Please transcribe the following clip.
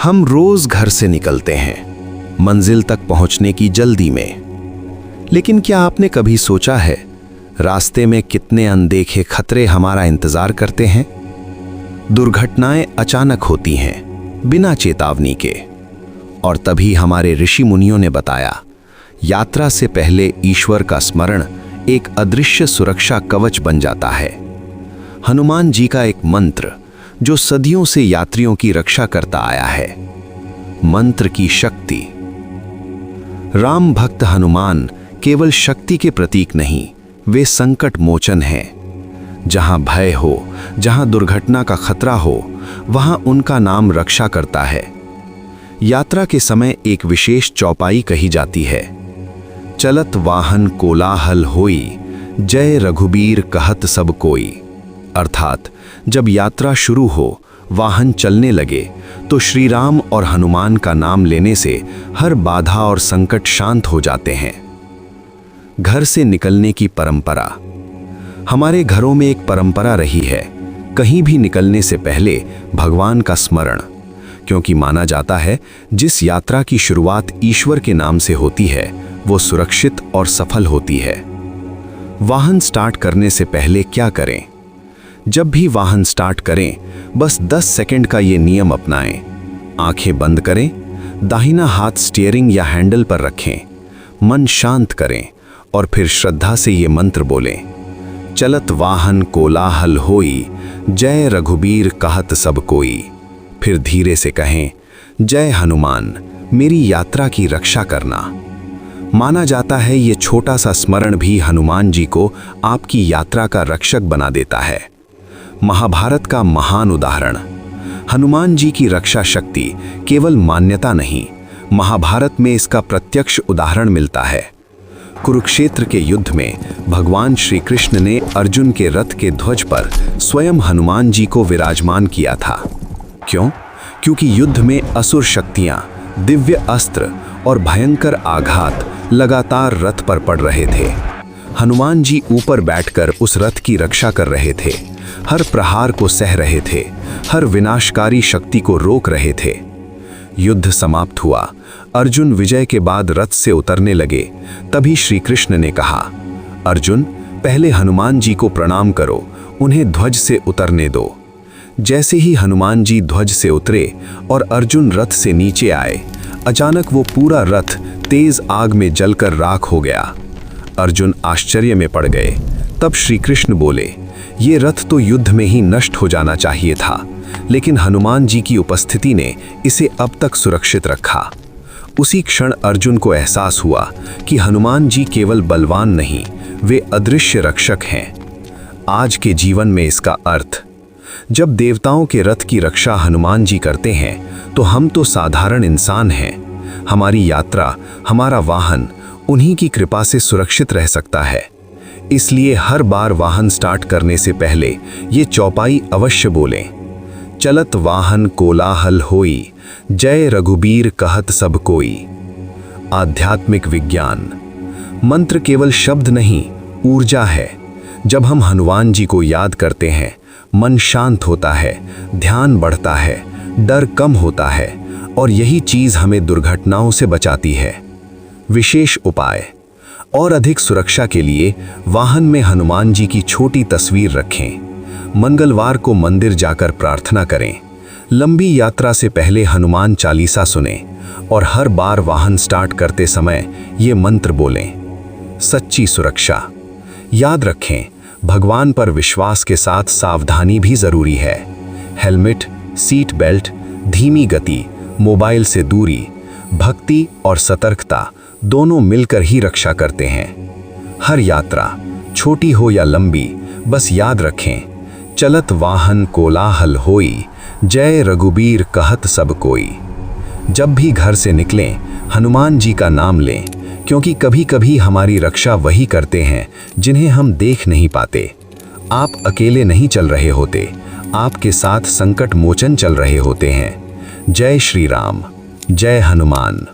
हम रोज घर से निकलते हैं मंजिल तक पहुंचने की जल्दी में, लेकिन क्या आपने कभी सोचा है रास्ते में कितने अनदेखे खतरे हमारा इंतजार करते हैं? दुर्घटनाएं अचानक होती हैं बिना चेतावनी के, और तभी हमारे ऋषि मुनियों ने बताया, यात्रा से पहले ईश्वर का स्मरण एक अदृश्य सुरक्षा कवच बन जाता है। हनुमान जी का एक मंत्र जो सदियों से यात्रियों की रक्षा करता आया है। मंत्र की शक्ति। राम भक्त हनुमान केवल शक्ति के प्रतीक नहीं, वे संकट मोचन हैं। जहां भय हो, जहां दुर्घटना का खतरा हो, वहां उनका नाम रक्षा करता है। यात्रा के समय एक विशेष चौपाई कही जाती है, चलत वाहन कोलाहल होई, जय रघुबीर कहत सब कोई। अर्थात जब यात्रा शुरू हो, वाहन चलने लगे, तो श्री राम और हनुमान का नाम लेने से हर बाधा और संकट शांत हो जाते हैं। घर से निकलने की परंपरा। हमारे घरों में एक परंपरा रही है, कहीं भी निकलने से पहले भगवान का स्मरण, क्योंकि माना जाता है जिस यात्रा की शुरुआत ईश्वर के नाम से होती है वो सुरक्षित और सफल होती है। वाहन स्टार्ट करने से पहले क्या करें? जब भी वाहन स्टार्ट करें, बस 10 सेकंड का ये नियम अपनाएं। आंखें बंद करें, दाहिना हाथ स्टीयरिंग या हैंडल पर रखें, मन शांत करें और फिर श्रद्धा से ये मंत्र बोलें, चलत वाहन कोलाहल होई, जय रघुबीर कहत सब कोई। फिर धीरे से कहें, जय हनुमान, मेरी यात्रा की रक्षा करना। माना जाता है ये छोटा सा स्मरण भी हनुमान जी को आपकी यात्रा का रक्षक बना देता है। महाभारत का महान उदाहरण। हनुमान जी की रक्षा शक्ति केवल मान्यता नहीं, महाभारत में इसका प्रत्यक्ष उदाहरण मिलता है। कुरुक्षेत्र के युद्ध में भगवान श्री कृष्ण ने अर्जुन के रथ के ध्वज पर स्वयं हनुमान जी को विराजमान किया था। क्यों? क्योंकि युद्ध में असुर शक्तियां, दिव्य अस्त्र और भयंकर आघात लगातार रथ पर पड़ रहे थे। हनुमान जी ऊपर बैठकर उस रथ की रक्षा कर रहे थे, हर प्रहार को सह रहे थे, हर विनाशकारी शक्ति को रोक रहे थे। युद्ध समाप्त हुआ, अर्जुन विजय के बाद रथ से उतरने लगे। तभी श्री कृष्ण ने कहा, अर्जुन, पहले हनुमान जी को प्रणाम करो, उन्हें ध्वज से उतरने दो। जैसे ही हनुमान जी ध्वज से उतरे और अर्जुन रथ से नीचे आए, अचानक वो पूरा रथ तेज आग में जलकर राख हो गया। अर्जुन आश्चर्य में पड़ गए। तब श्री कृष्ण बोले, ये रथ तो युद्ध में ही नष्ट हो जाना चाहिए था, लेकिन हनुमान जी की उपस्थिति ने इसे अब तक सुरक्षित रखा। उसी क्षण अर्जुन को एहसास हुआ कि हनुमान जी केवल बलवान नहीं, वे अदृश्य रक्षक हैं। आज के जीवन में इसका अर्थ, जब देवताओं के रथ की रक्षा हनुमान जी करते हैं, तो हम तो साधारण इंसान हैं। हमारी यात्रा, हमारा वाहन उन्हीं की कृपा से सुरक्षित रह सकता है। इसलिए हर बार वाहन स्टार्ट करने से पहले ये चौपाई अवश्य बोलें, चलत वाहन कोलाहल होई, जय रघुबीर कहत सब कोई। आध्यात्मिक विज्ञान। मंत्र केवल शब्द नहीं, ऊर्जा है। जब हम हनुमान जी को याद करते हैं, मन शांत होता है, ध्यान बढ़ता है, डर कम होता है, और यही चीज हमें दुर्घटनाओं से बचाती है। विशेष उपाय। और अधिक सुरक्षा के लिए वाहन में हनुमान जी की छोटी तस्वीर रखें। मंगलवार को मंदिर जाकर प्रार्थना करें। लंबी यात्रा से पहले हनुमान चालीसा सुनें और हर बार वाहन स्टार्ट करते समय ये मंत्र बोलें। सच्ची सुरक्षा। याद रखें, भगवान पर विश्वास के साथ सावधानी भी जरूरी है। हेलमेट, सीट बेल्ट, धीमी गति, मोबाइल से दूरी, भक्ति और सतर्कता दोनों मिलकर ही रक्षा करते हैं। हर यात्रा, छोटी हो या लंबी, बस याद रखें, चलत वाहन कोलाहल होई, जय रघुबीर कहत सब कोई। जब भी घर से निकलें, हनुमान जी का नाम लें, क्योंकि कभी कभी हमारी रक्षा वही करते हैं जिन्हें हम देख नहीं पाते। आप अकेले नहीं चल रहे होते, आपके साथ संकट मोचन चल रहे होते हैं। जय श्री राम, जय हनुमान।